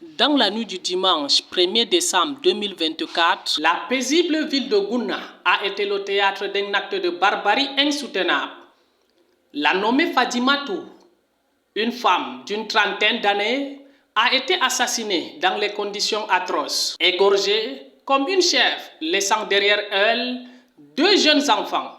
Dans la nuit du dimanche 1er décembre 2024, la paisible ville de Gouna a été le théâtre d'un acte de barbarie insoutenable. La nommée Fadimatou, une femme d'une trentaine d'années, a été assassinée dans des conditions atroces, égorgée comme une chèvre, laissant derrière elle deux jeunes enfants,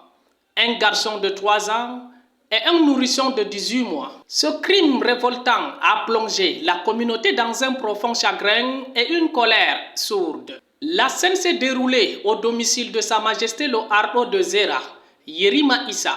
un garçon de 3 ans et un nourrisson de 18 mois. Ce crime révoltant a plongé la communauté dans un profond chagrin et une colère sourde. La scène s'est déroulée au domicile de Sa Majesté le Ardo de Zera, Yerima Issa.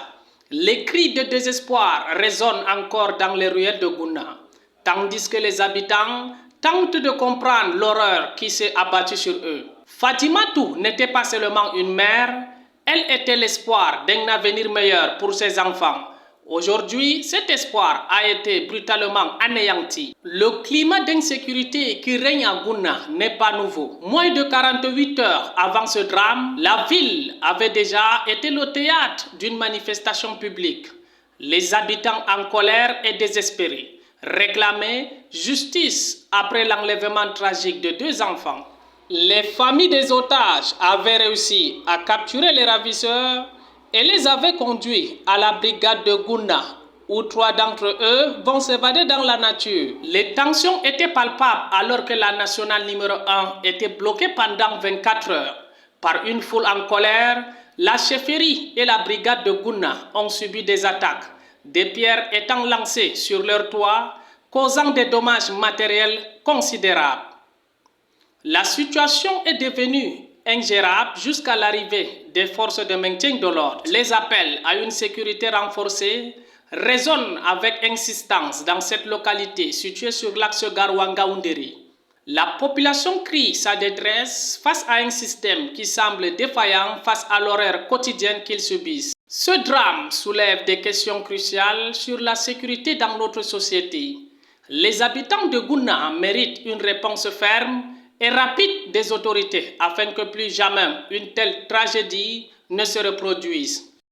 Les cris de désespoir résonnent encore dans les ruelles de Gouna, tandis que les habitants tentent de comprendre l'horreur qui s'est abattue sur eux. Fadimatou n'était pas seulement une mère, elle était l'espoir d'un avenir meilleur pour ses enfants. Aujourd'hui, cet espoir a été brutalement anéanti. Le climat d'insécurité qui règne à Gouna n'est pas nouveau. Moins de 48 heures avant ce drame, la ville avait déjà été le théâtre d'une manifestation publique. Les habitants en colère et désespérés réclamaient justice après l'enlèvement tragique de 2 enfants. Les familles des otages avaient réussi à capturer les ravisseurs et les avaient conduits à la brigade de Gouna, où 3 d'entre eux vont s'évader dans la nature. Les tensions étaient palpables alors que la nationale numéro 1 était bloquée pendant 24 heures. Par une foule en colère, la chefferie et la brigade de Gouna ont subi des attaques, des pierres étant lancées sur leur toit, causant des dommages matériels considérables. La situation est devenue ingérable jusqu'à l'arrivée des forces de maintien de l'ordre. Les appels à une sécurité renforcée résonnent avec insistance dans cette localité située sur l'axe Garwanga-Oundéry. La population crie sa détresse face à un système qui semble défaillant face à l'horreur quotidienne qu'ils subissent. Ce drame soulève des questions cruciales sur la sécurité dans notre société. Les habitants de Gouna méritent une réponse ferme et rapide des autorités afin que plus jamais une telle tragédie ne se reproduise.